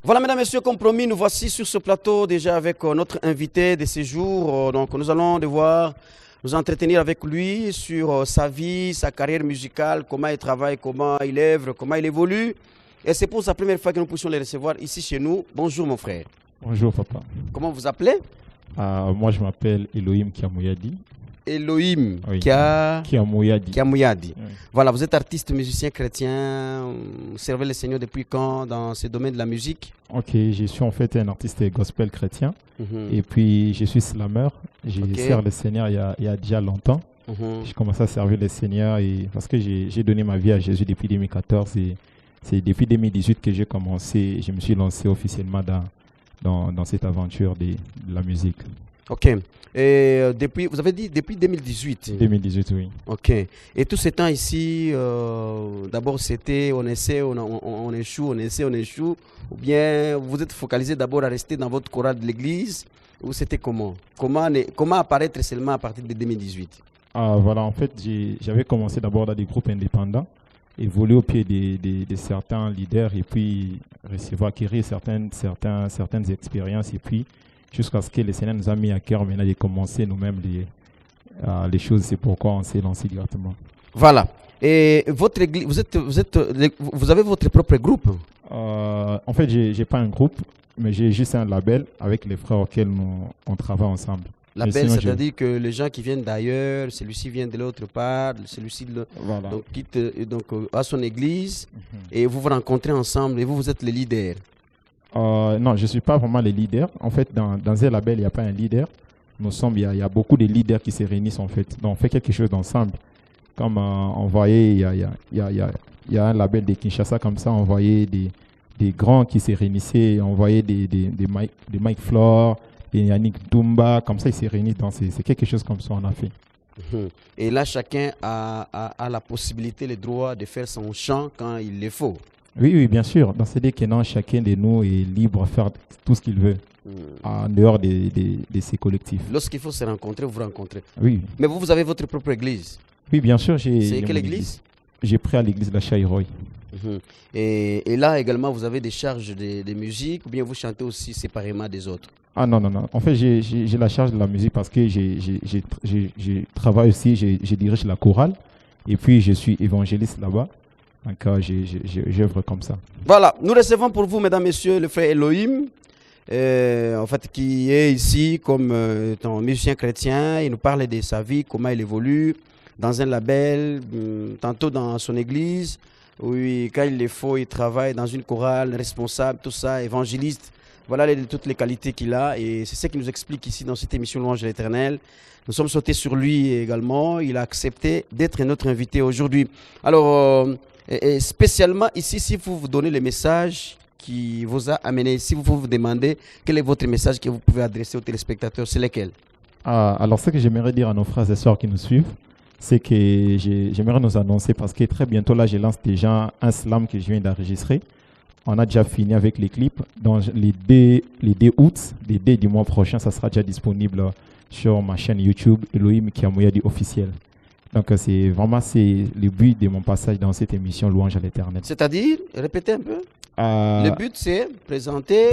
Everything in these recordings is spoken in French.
Voilà, mesdames et messieurs, comme promis, nous voici sur ce plateau déjà avec notre invité de ce jour. Donc, nous allons devoir nous entretenir avec lui sur sa vie, sa carrière musicale, comment il travaille, comment il œuvre, comment il évolue. Et c'est pour sa première fois que nous puissions les recevoir ici chez nous. Bonjour, mon frère. Bonjour, papa. Comment vous appelez? Moi, je m'appelle Elohim Kiamouyadi. Elohim Oui. Kiamouyadi. Oui. Voilà, vous êtes artiste, musicien chrétien. Vous servez le Seigneur depuis quand dans ce domaine de la musique? Ok, je suis en fait un artiste gospel chrétien. Mhm. Et puis, je suis slammer. J'ai Ok. servi le Seigneur il y a déjà longtemps. Mhm. J'ai commencé à servir le Seigneur parce que j'ai donné ma vie à Jésus depuis 2014. Et c'est depuis 2018 que j'ai commencé, je me suis lancé officiellement dans cette aventure de la musique. Ok. Et depuis, vous avez dit depuis 2018. 2018, oui. Ok. Et tout ce temps ici, d'abord c'était on essaie, on échoue, on essaie, on échoue. Ou bien vous êtes focalisé d'abord à rester dans votre chorale de l'église. Ou c'était comment? Comment apparaître seulement à partir de 2018? Voilà, en fait, j'avais commencé d'abord dans des groupes indépendants, évoluer au pied de certains leaders et puis acquérir certaines expériences et puis jusqu'à ce que le Seigneur nous a mis à cœur maintenant de commencer nous-mêmes les choses. C'est pourquoi on s'est lancé directement. Voilà. Et votre église, vous avez votre propre groupe? En fait, j'ai pas un groupe, mais j'ai juste un label avec les frères auxquels on travaille ensemble. Label, sinon, c'est-à-dire que les gens qui viennent d'ailleurs, celui-ci vient de l'autre part, celui-ci Voilà. donc, quitte à son église et vous vous rencontrez ensemble et vous êtes les leaders. Non, je ne suis pas vraiment le leader. En fait, dans un label, il n'y a pas un leader. Il y a beaucoup de leaders qui se réunissent en fait. Donc, on fait quelque chose ensemble. Comme on voyait, il y a un label de Kinshasa comme ça, on voyait des grands qui se réunissaient, on voyait des Mike Flore, des Yannick Toumba, comme ça ils se réunissent. C'est quelque chose comme ça on a fait. Et là, chacun a la possibilité, le droit de faire son chant quand il le faut. Oui, bien sûr. Dans ce que non, chacun de nous est libre de faire tout ce qu'il veut en dehors de ces collectifs. Lorsqu'il faut se rencontrer, vous vous rencontrez. Oui. Mais vous avez votre propre église. Oui, bien sûr. C'est quelle église? J'ai pris à l'église de la Chairoy. Et là également, vous avez des charges de musique ou bien vous chantez aussi séparément des autres? Non. En fait, j'ai la charge de la musique parce que je travaille aussi, je dirige la chorale et puis je suis évangéliste là-bas. Donc, j'œuvre comme ça. Voilà, nous recevons pour vous, mesdames, messieurs, le frère Elohim, en fait, qui est ici comme étant musicien chrétien. Il nous parle de sa vie, comment il évolue dans un label, tantôt dans son église. Oui, quand il le faut, il travaille dans une chorale, responsable, tout ça, évangéliste. Voilà toutes les qualités qu'il a et c'est ce qu'il nous explique ici dans cette émission Louange de l'Éternel. Nous sommes sautés sur lui également. Il a accepté d'être notre invité aujourd'hui. Alors, et spécialement ici, si vous donnez le message qui vous a amené, si vous demandez quel est votre message que vous pouvez adresser aux téléspectateurs, c'est lequel? Alors, ce que j'aimerais dire à nos frères et sœurs qui nous suivent, c'est que j'aimerais nous annoncer parce que très bientôt, là, je lance déjà un slam que je viens d'enregistrer. On a déjà fini avec les clips. Dans les 2 août, les 2 du mois prochain, ça sera déjà disponible sur ma chaîne YouTube, Elohim Kiamouyadi officiel. Donc, c'est le but de mon passage dans cette émission Louange à l'Éternel. C'est-à-dire, répétez un peu. Le but, c'est présenter...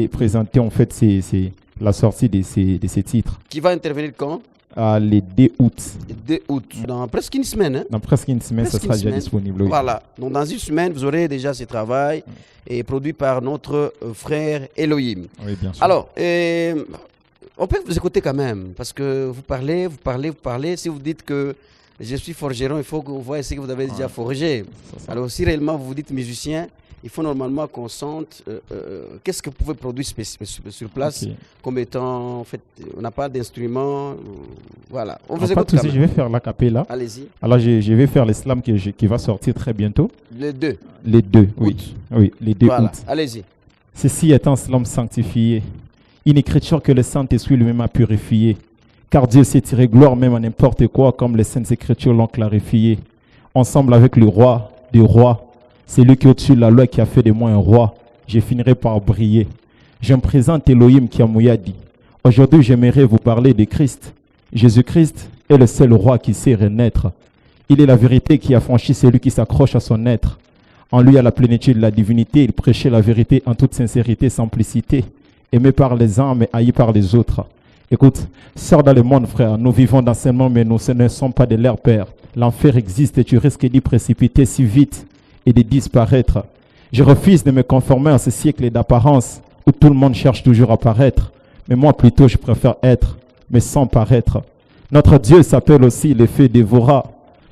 Présenter, en fait, c'est la sortie de ces titres. Qui va intervenir quand? Les 2 août. 2 août. Dans presque une semaine. Hein? Dans presque une semaine, ça sera déjà disponible. Oui. Voilà. Donc, dans une semaine, vous aurez déjà ce travail et produit par notre frère Elohim. Oui, bien sûr. Alors, on peut vous écouter quand même parce que vous parlez. Si vous dites que je suis forgeron, il faut que vous voyez ce que vous avez déjà forgé. Alors, si réellement vous dites musicien, il faut normalement qu'on sente qu'est-ce que vous pouvez produire sur place comme étant, en fait, on n'a pas d'instrument. Voilà. On vous écoute. Je vais faire l'acapella. Allez-y. Alors, je vais faire l'islam qui va sortir très bientôt. Les 2. Les 2, oui. Oui, les 2 voilà. août. Allez-y. Ceci est un slam sanctifié. Une écriture que le Saint-Esprit lui-même a purifiée. Car Dieu s'est tiré gloire même à n'importe quoi, comme les Saintes Écritures l'ont clarifié. Ensemble avec le roi des rois, c'est lui qui est au-dessus de la loi qui a fait de moi un roi. Je finirai par briller. Je me présente Elohim Kiamouyadi. Aujourd'hui, j'aimerais vous parler de Christ. Jésus-Christ est le seul roi qui sait renaître. Il est la vérité qui a franchi celui qui s'accroche à son être. En lui, il y a la plénitude de la divinité. Il prêchait la vérité en toute sincérité, simplicité. Aimé par les uns, mais haï par les autres. Écoute, sors dans le monde, frère. Nous vivons dans ce monde, mais nous ce ne sommes pas de leur père. L'enfer existe et tu risques d'y précipiter si vite et de disparaître. Je refuse de me conformer à ce siècle d'apparence où tout le monde cherche toujours à paraître. Mais moi, plutôt, je préfère être, mais sans paraître. Notre Dieu s'appelle aussi le feu dévorant.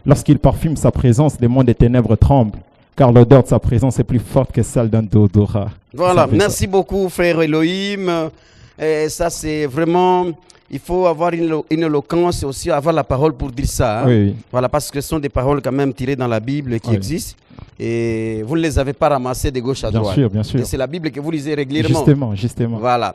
Lorsqu'il parfume sa présence, les mondes des ténèbres tremblent. Car l'odeur de sa présence est plus forte que celle d'un déodorant. Voilà, merci beaucoup, frère Elohim. Et ça, c'est vraiment... Il faut avoir une éloquence et aussi avoir la parole pour dire ça. Hein? Oui. Voilà, parce que ce sont des paroles quand même tirées dans la Bible qui existent. Et vous ne les avez pas ramassées de gauche à droite. Bien sûr, bien sûr. Et c'est la Bible que vous lisez régulièrement. Justement. Voilà.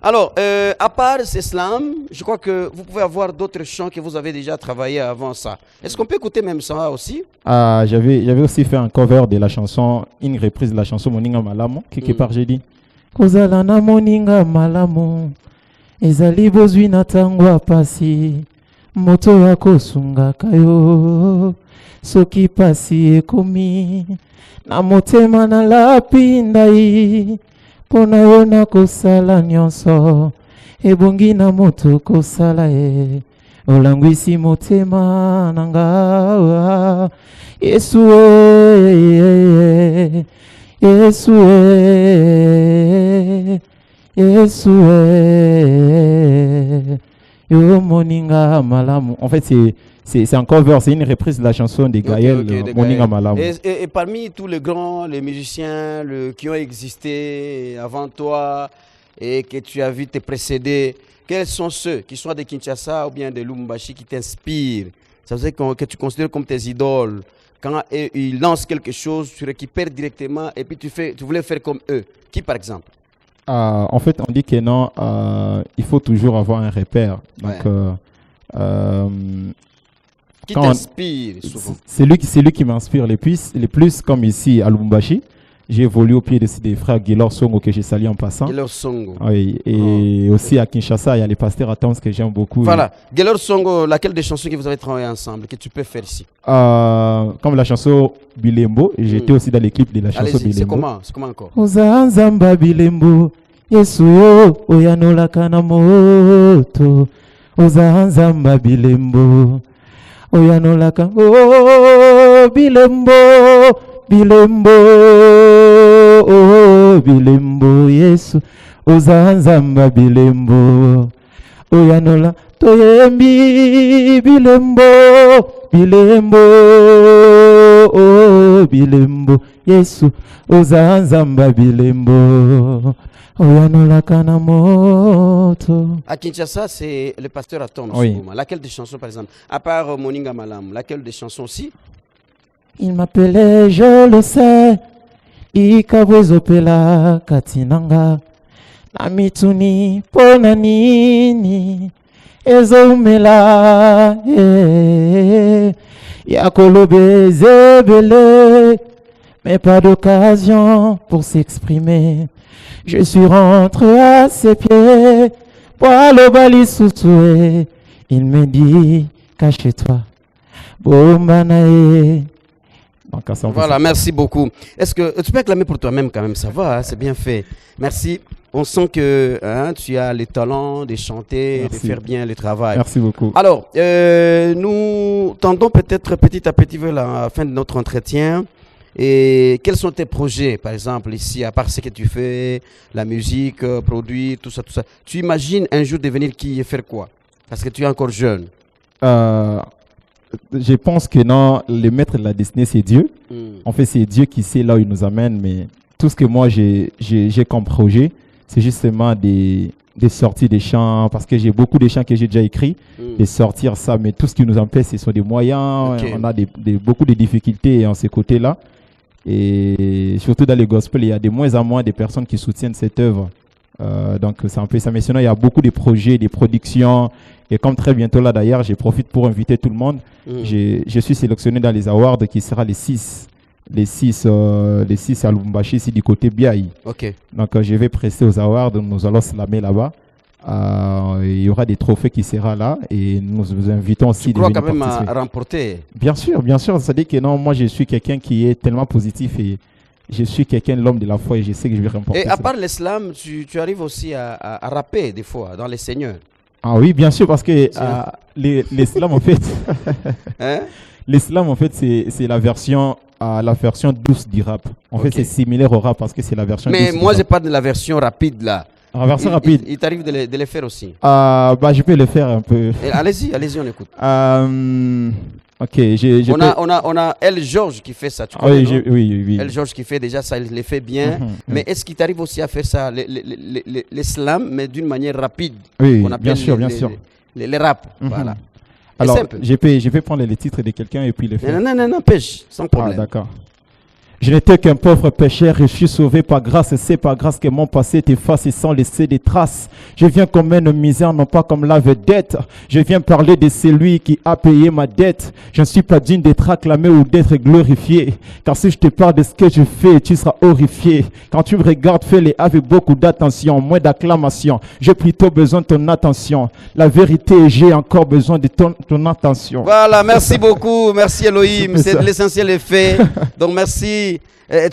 Alors, à part ce slam, je crois que vous pouvez avoir d'autres chants que vous avez déjà travaillé avant ça. Est-ce qu'on peut écouter même ça aussi? J'avais aussi fait un cover de la chanson, une reprise de la chanson Moninga Malamu, quelque part j'ai dit. Kozala na Moninga Malamu, ezali bozwi na tango pasi, moto akosunga kayo, soki pasi ekomi, na motema na lapindai. Pona yo na kosala nyonso ebongi na moto kosala olangwisi motema nanga Yesu Yesu Yesu yo moninga malamu. En fait c'est un cover, c'est une reprise de la chanson de Gaël, Moninga Malamu. Et parmi tous les grands, les musiciens qui ont existé avant toi et que tu as vu te précéder, quels sont ceux qui sont de Kinshasa ou bien de Lubumbashi qui t'inspirent? Ça veut dire que tu considères comme tes idoles. Quand ils lancent quelque chose, tu récupères directement et puis tu voulais faire comme eux. Qui par exemple? En fait, on dit que non, il faut toujours avoir un repère. Donc, qui t'inspire souvent? C'est lui qui m'inspire le plus, comme ici à Lubumbashi. J'ai évolué au pied des frères Guélor Songo que j'ai salué en passant. Guélor Songo. Oui, et aussi à Kinshasa, il y a les pasteurs Attams que j'aime beaucoup. Voilà. Guélor Songo, laquelle des chansons que vous avez travaillé ensemble, que tu peux faire ici? Comme la chanson Bilembo, j'étais aussi dans les clips de la chanson Bilembo. C'est comment encore? Ozanzamba Bilembo, Yesu yo, oyanola kana moto. Ozanzamba Bilembo, oyanola kana Bilembo. Bilembo, oh Bilembo, Yesu, ozanzamba Bilembo, oyanola toyembi Bilembo, Bilembo, oh Bilembo, Yesu, ozanzamba Bilembo, oyanola kana moto. À Kinshasa, c'est le pasteur Atom. Oui. Laquelle des chansons par exemple? À part Moninga Malamu, laquelle des chansons aussi? Il m'appelait, je le sais, Ikabwezopela katinanga, Namituni ponanini, Ezoumela, Yakolobe zebele, mais pas d'occasion pour s'exprimer. Je suis rentré à ses pieds, pour le bali soutoué. Il me dit, cache-toi, Bombanae. Voilà, merci beaucoup. Est-ce que tu peux acclamer pour toi-même quand même? Ça va, hein, c'est bien fait. Merci. On sent que tu as le talent de chanter, de faire bien le travail. Merci beaucoup. Alors, nous tendons peut-être petit à petit vers la fin de notre entretien. Et quels sont tes projets, par exemple, ici, à part ce que tu fais, la musique, produire, tout ça, tout ça? Tu imagines un jour devenir qui et faire quoi? Parce que tu es encore jeune. Je pense que non, le maître de la destinée, c'est Dieu. En fait, c'est Dieu qui sait là où il nous amène. Mais tout ce que moi, j'ai comme projet, c'est justement des sorties des chants. Parce que j'ai beaucoup de chants que j'ai déjà écrits, de sortir ça. Mais tout ce qui nous empêche, ce sont des moyens. Okay. On a beaucoup de difficultés en ces côtés-là. Et surtout dans les gospels, il y a de moins en moins de personnes qui soutiennent cette œuvre. Donc, c'est un peu ça. Mais sinon, il y a beaucoup de projets, des productions. Et comme très bientôt là, d'ailleurs, je profite pour inviter tout le monde. Je suis sélectionné dans les awards qui sera les 6 à Lubumbashi, ici du côté Biaï. Okay. Donc, je vais prester aux awards. Nous allons slammer là-bas Il y aura des trophées qui seront là et nous vous invitons aussi. Tu crois quand même à remporter? Bien sûr, bien sûr. Ça dit que non, moi je suis quelqu'un qui est tellement positif et je suis quelqu'un, l'homme de la foi, et je sais que je vais remporter. Et à part l'islam, tu arrives aussi à rapper des fois dans les seigneurs? Ah oui, bien sûr, parce que l'islam en fait, Hein? l'islam en fait c'est la version douce du rap. En fait, c'est similaire au rap parce que c'est la version douce. Mais moi, je parle de la version rapide là. La version rapide. Il t'arrive de les faire aussi? Bah, je peux le faire un peu. Allez-y, on écoute. Ok, on a El George qui fait ça, tu connais, non? Oui. El George qui fait déjà ça, il le fait bien. Mais est-ce qu'il t'arrive aussi à faire ça, l'islam, mais d'une manière rapide? Oui, qu'on appelle bien sûr. Les raps, voilà. Alors, je vais prendre les titres de quelqu'un et puis les faire. Non, pêche, sans problème. Ah, d'accord. Je n'étais qu'un pauvre pécheur et je suis sauvé par grâce. C'est par grâce que mon passé est effacé sans laisser des traces. Je viens comme une misère, non pas comme la vedette. Je viens parler de celui qui a payé ma dette. Je ne suis pas digne d'être acclamé ou d'être glorifié. Car si je te parle de ce que je fais, tu seras horrifié. Quand tu me regardes, fais-les avec beaucoup d'attention, moins d'acclamation. J'ai plutôt besoin de ton attention. La vérité, j'ai encore besoin de ton attention. Voilà, merci beaucoup. Merci Elohim. L'essentiel est fait. Donc merci.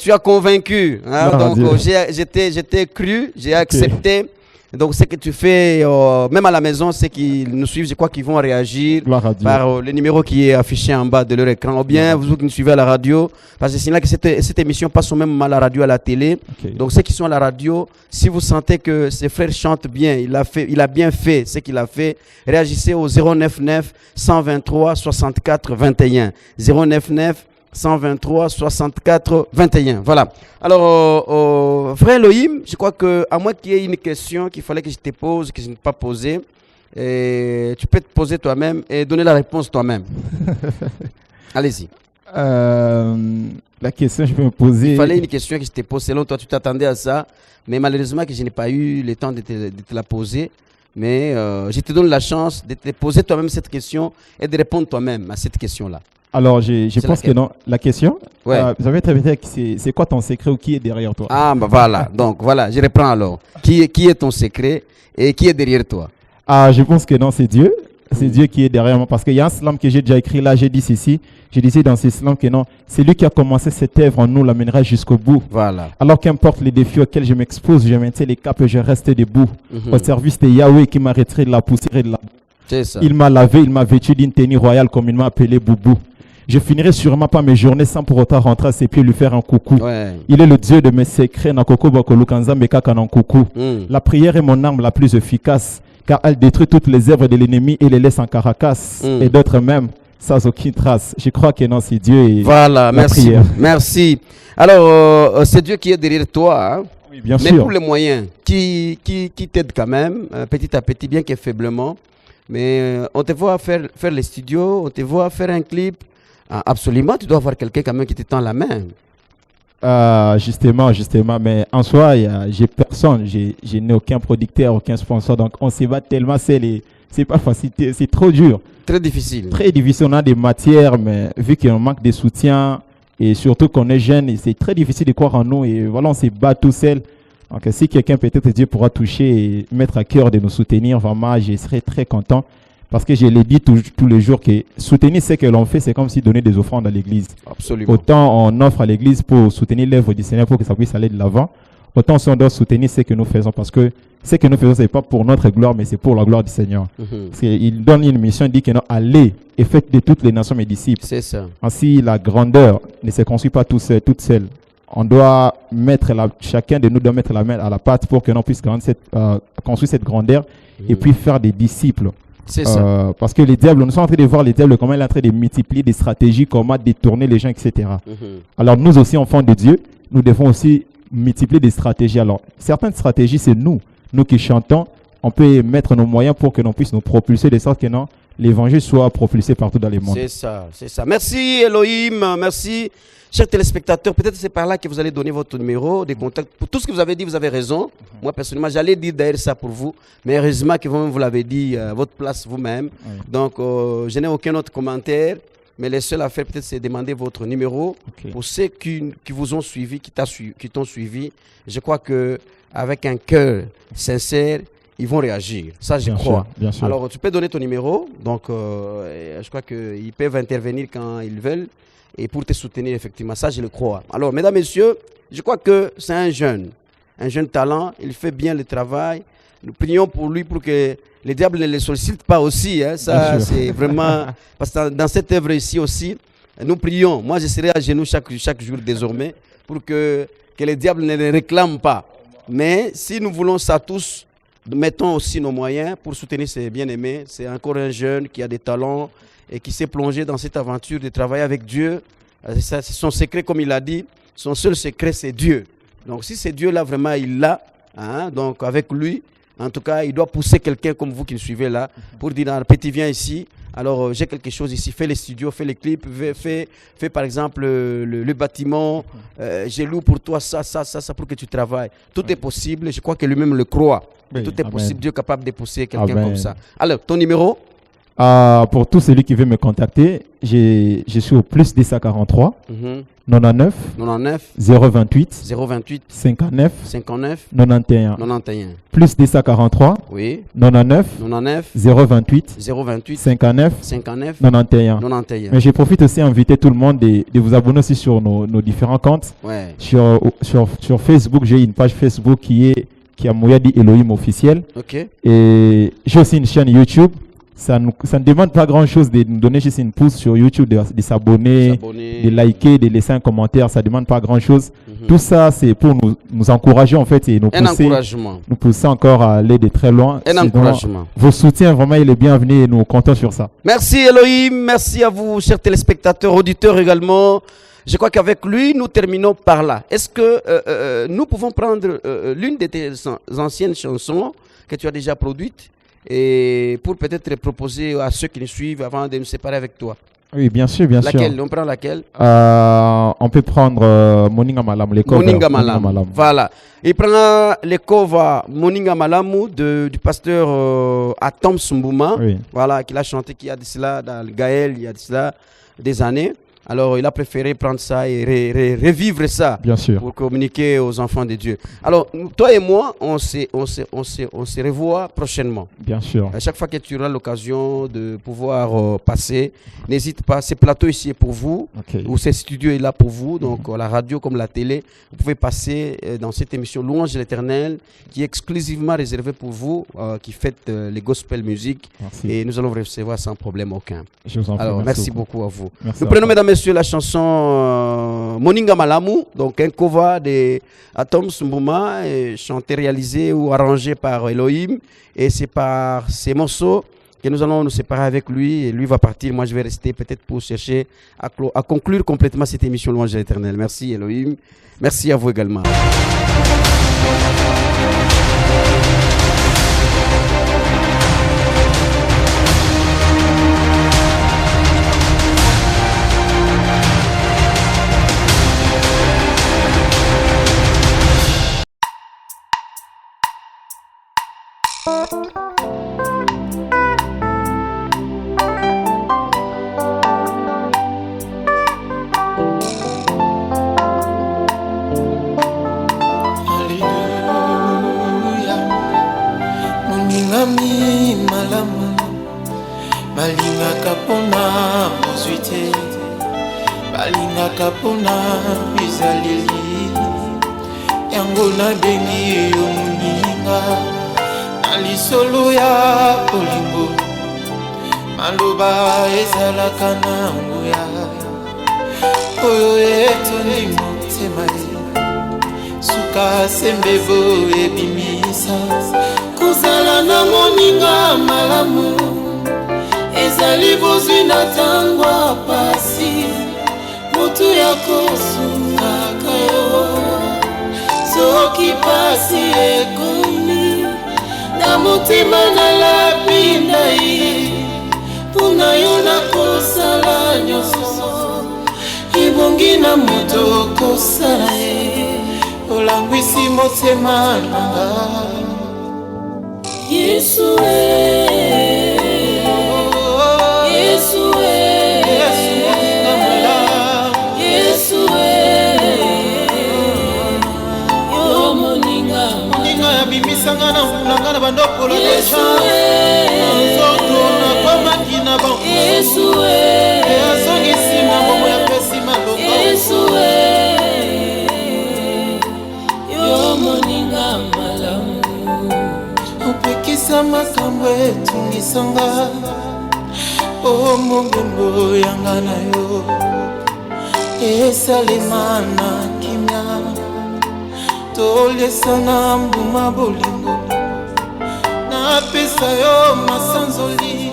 Tu as convaincu, hein? Donc j'étais cru, j'ai accepté. Donc ce que tu fais, même à la maison, ceux qui nous suivent, je crois qu'ils vont réagir par le numéro qui est affiché en bas de leur écran. Ou bien vous qui nous suivez à la radio, parce que c'est là que cette émission passe même à la radio, à la télé. Donc ceux qui sont à la radio, si vous sentez que ces frères chantent bien, il a bien fait ce qu'il a fait, réagissez au 099 123 64 21. 099 123 64 21. Voilà. Alors, frère Elohim, je crois que à moins qu'il y ait une question qu'il fallait que je te pose, que je n'ai pas posée, tu peux te poser toi-même et donner la réponse toi-même. Allez-y. La question, je peux me poser. Il fallait une question que je te pose. Selon toi, tu t'attendais à ça, mais malheureusement que je n'ai pas eu le temps de te la poser. Mais je te donne la chance de te poser toi-même cette question et de répondre toi-même à cette question-là. Alors, je pense que non. La question, ouais. Vous avez très bien, c'est quoi ton secret ou qui est derrière toi? Ah, bah voilà. Donc, voilà, je reprends alors. Qui est ton secret et qui est derrière toi? Ah, je pense que non, c'est Dieu. C'est Dieu qui est derrière moi. Parce qu'il y a un slam que j'ai déjà écrit là, j'ai dit ceci. J'ai dit dans ce slam que non, c'est lui qui a commencé cette œuvre en nous, l'amènera jusqu'au bout. Voilà. Alors qu'importe les défis auxquels je m'expose, je maintiens les caps et je reste debout. Au service de Yahweh qui m'a retiré de la poussière et de la boue. C'est ça. Il m'a lavé, il m'a vêtu d'une tenue royale comme il m'a appelé Boubou. Je finirai sûrement pas mes journées sans pour autant rentrer à ses pieds et lui faire un coucou. Ouais. Il est le Dieu de mes secrets. La prière est mon arme la plus efficace, car elle détruit toutes les œuvres de l'ennemi et les laisse en caracasse. Et d'autres même, sans aucune trace. Je crois que non, c'est Dieu et voilà, merci. Prière. Merci. Alors, c'est Dieu qui est derrière toi. Hein? Oui, bien mais sûr. pour les moyens, qui t'aide quand même, petit à petit, bien que faiblement. Mais on te voit faire les studios, on te voit faire un clip. Ah, absolument, tu dois avoir quelqu'un quand même qui te tend la main. Justement, mais en soi, j'ai personne, je n'ai aucun producteur, aucun sponsor, donc on se bat tellement, c'est pas facile, c'est trop dur. Très difficile. Très difficile, on a des matières, mais vu qu'on manque de soutien, et surtout qu'on est jeune, c'est très difficile de croire en nous, et voilà, on se bat tout seul. Donc si quelqu'un peut-être Dieu pourra toucher et mettre à cœur de nous soutenir, vraiment, je serai très content. Parce que je l'ai dit tous les jours que soutenir ce que l'on fait, c'est comme si donner des offrandes à l'église. Absolument. Autant on offre à l'église pour soutenir l'œuvre du Seigneur pour que ça puisse aller de l'avant, autant on doit soutenir ce que nous faisons. Parce que ce que nous faisons, ce n'est pas pour notre gloire, mais c'est pour la gloire du Seigneur. Parce qu'il donne une mission, il dit que non, allez et faites de toutes les nations mes disciples. C'est ça. Ainsi, la grandeur ne se construit pas toute seule. On doit chacun de nous doit mettre la main à la pâte pour que l'on puisse construire cette grandeur et puis faire des disciples. C'est ça. Parce que les diables, nous sommes en train de voir les diables comment ils sont en train de multiplier des stratégies, comment détourner les gens, etc. Alors nous aussi, enfants de Dieu, nous devons aussi multiplier des stratégies. Alors certaines stratégies, c'est nous qui chantons, on peut mettre nos moyens pour que l'on puisse nous propulser de sorte que non, l'évangile soit propulsé partout dans le monde. C'est ça. Merci Elohim, merci. Chers téléspectateurs, peut-être c'est par là que vous allez donner votre numéro de contact. Pour tout ce que vous avez dit, vous avez raison. Moi, personnellement, j'allais dire d'ailleurs ça pour vous. Mais heureusement que vous l'avez dit à votre place vous-même. Donc, je n'ai aucun autre commentaire. Mais les seuls à faire, peut-être, c'est demander votre numéro. Pour ceux qui vous ont suivi, qui t'ont suivi. Je crois qu'avec un cœur sincère ils vont réagir. Ça, je Bien crois. sûr, bien sûr. Alors, tu peux donner ton numéro. Donc, je crois qu'ils peuvent intervenir quand ils veulent et pour te soutenir, effectivement. Ça, je le crois. Alors, mesdames, messieurs, je crois que c'est un jeune talent. Il fait bien le travail. Nous prions pour lui pour que les diables ne le sollicitent pas aussi. Hein. Ça, c'est vraiment... Parce que dans cette œuvre ici aussi, nous prions. Moi, je serai à genoux chaque jour désormais pour que les diables ne les réclament pas. Mais si nous voulons ça tous, mettons aussi nos moyens pour soutenir ces bien-aimés. C'est encore un jeune qui a des talents et qui s'est plongé dans cette aventure de travailler avec Dieu. C'est son secret, comme il a dit. Son seul secret, c'est Dieu. Donc, si c'est Dieu là, vraiment, il l'a. Hein, donc, avec lui, en tout cas, il doit pousser quelqu'un comme vous qui le suivez là pour dire, petit, viens ici. Alors, j'ai quelque chose ici. Fais les studios, fais les clips, fais par exemple le bâtiment. J'ai loué pour toi ça pour que tu travailles. Tout est possible. Je crois que lui-même le croit. Oui, tout est amen. possible. Dieu est capable de pousser quelqu'un Amen. comme ça. Alors, ton numéro? Pour tout celui qui veut me contacter, je suis au plus 243 99 99 028 028 59 59 91. 91. Plus 243 Oui. 99 99 028 028 59 59 91. 91. Mais je profite aussi d'inviter tout le monde de vous abonner aussi sur nos différents comptes. Ouais. Sur Facebook, j'ai une page Facebook qui a Mouyadi Elohim officiel. Ok. Et j'ai aussi une chaîne YouTube. Ça ne demande pas grand-chose de nous donner juste une pouce sur YouTube, de s'abonner, de liker, de laisser un commentaire. Ça ne demande pas grand-chose. Tout ça, c'est pour nous encourager en fait et nous pousser encore à aller de très loin. Un encouragement. Vos soutiens, vraiment, il est bienvenu et nous comptons sur ça. Merci Elohim, merci à vous, chers téléspectateurs, auditeurs également. Je crois qu'avec lui, nous terminons par là. Est-ce que nous pouvons prendre l'une de tes anciennes chansons que tu as déjà produites et pour peut-être proposer à ceux qui nous suivent avant de nous séparer avec toi? Oui, bien sûr, bien sûr. Laquelle? On prend laquelle? On peut prendre Moninga Malamu, les covers. Moninga Malamu. Voilà. Il prend les covers Moninga Malamu du pasteur Atom Sumbouma. Oui. Voilà, qu'il a chanté, qui a de cela dans le Gaël, il y a de cela des années. Alors, il a préféré prendre ça et revivre ça. Bien sûr. Pour communiquer aux enfants de Dieu. Alors, toi et moi, on se revoit prochainement. Bien sûr. À chaque fois que tu auras l'occasion de pouvoir passer, n'hésite pas. Ce plateau ici est pour vous. Okay. Ou ce studio est là pour vous. Donc, la radio comme la télé, vous pouvez passer dans cette émission Louange de l'Éternel qui est exclusivement réservée pour vous, qui faites les gospel music. Merci. Et nous allons vous recevoir sans problème aucun. Je vous en prie. Alors, merci beaucoup à vous. Merci. Nous prenons, mesdames et messieurs, la chanson Moninga Malamu, donc un cover de Atom Sumbouma, chanté, réalisé ou arrangé par Elohim. Et c'est par ces morceaux que nous allons nous séparer avec lui. Et lui va partir, moi je vais rester peut-être pour chercher à conclure complètement cette émission Louange de l'Éternel. Merci Elohim, merci à vous également. balingaka mpona bozwi te, balingaka mpona bizaleli, yango nabengi yo moninga na lisolo ya bolingo, maloba ezalaka na nguya oyo etondi motema suka sembe bo ebimisa kozala na moninga malamu ezali bozwi na ntango pasi motu ya kosungaka yo soki pasi ekomi na motema nalabi na ye mpona yo nakosala nyonso ebongi na moto kosala ye olangwisi motema nanga Yesu bimisanga na mulanga na bandoko la deja nzoto na komaki na bango azongisi na bomo ya pesi malonga yo moninga malamu opekisa makambo etungisanga o mobembo yanga na yo esalema na kimia toliesana mbuma bolingo napesa yo masanzoli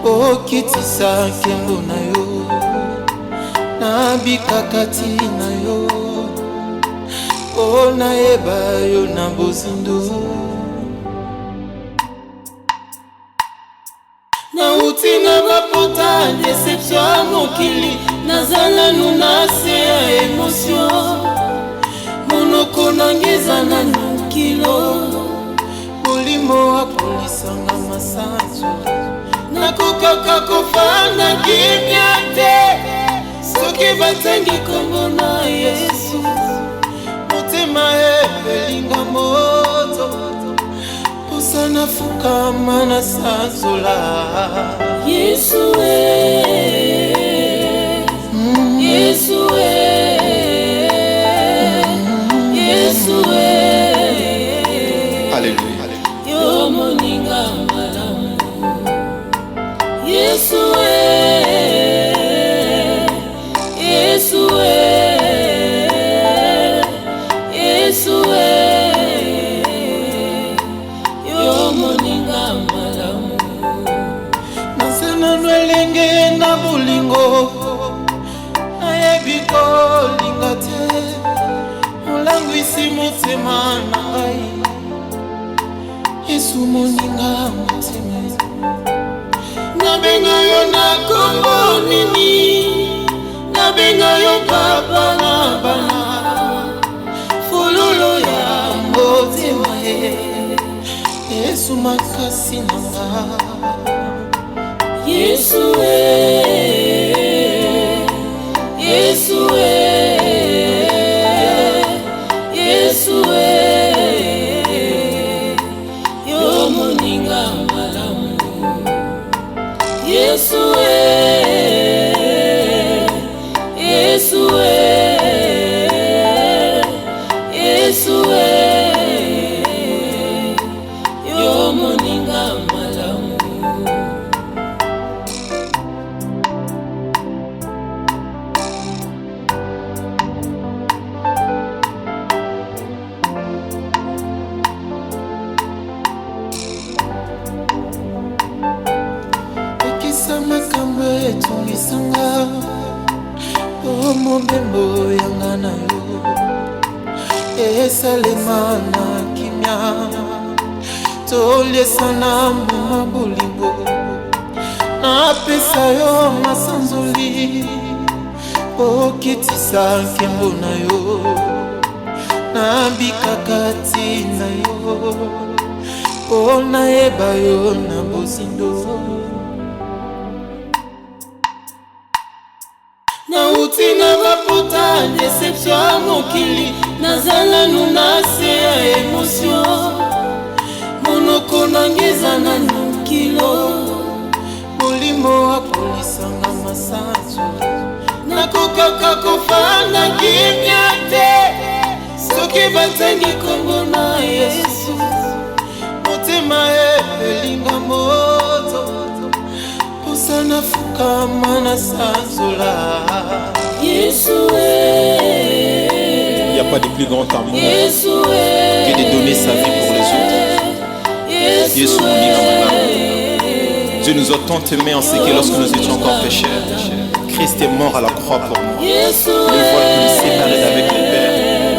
okitisa nkembo na yo nabikakati na yo o nayeba yo na bozindo nauti na bapota deception ya mokili nazala nuna se ya emotio monoko nangeza na nukilo molimo akolisanga masanzo nakokaka kofanda kimia te soki batangi kombo na yesu motema epelinga moto posana fukama na sanzola yesu yesu yesu Alléluia. yo moninga malamu yesu yesu yesu yo moninga malamu nasana nwelenge na bolingo nayebi kolinga te olangwisi motema na ngai yesu moninga motema nabenga yo na kombo nini nabenga yo papa na bana fololo ya motema yesu makasi nanga yesu yesu yesu yo moninga malamu yesu yesu yesu yo moninga malamu ekisa makambo etungisanga o mobembo yanga na yo esalema na kimia toliesana mbuma bolingo napesa yo masanzoli okitisa nkembo na yo nabikakati na yo o nayeba yo na bozindo nauti na bapota deception ya mokili nazala nuna se ya emotio monoko nangeza na nukilo molimo akolisanga masanzo nakokaka kofanda kimia te soki batangi kombo na yesu motema epelinga moto posana fukama na sanzola yesu Il n'y a pas de plus grand amour yesu que de donner sa vie pour les autres. Yesu moninga malamu. Dieu nous a tant aimés en ce que lorsque nous étions encore pécheurs, Christ est mort à la croix pour moi. Le voile qui nous séparait d'avec le Père,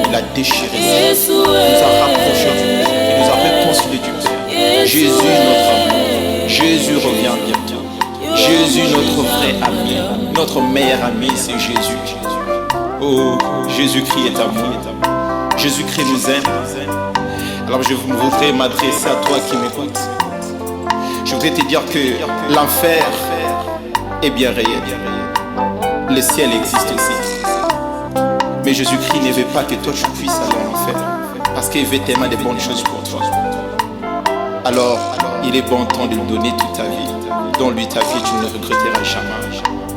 il a déchiré ça. Il nous a rapprochés du Père. Il nous a réconciliés du Père. Jésus notre amour. Jésus revient bientôt. Jésus notre vrai ami. Notre meilleur ami c'est Jésus. Oh, Jésus-Christ est amour. Jésus-Christ nous aime. Alors je voudrais m'adresser à toi qui m'écoutes. Je voudrais te dire que l'enfer est bien réel. Le ciel existe aussi. Mais Jésus-Christ ne veut pas que toi tu puisses aller en enfer. parce qu'il veut tellement de bonnes choses pour toi. Alors, il est bon temps de lui donner toute ta vie. Donne-lui ta vie, tu ne le regretteras jamais.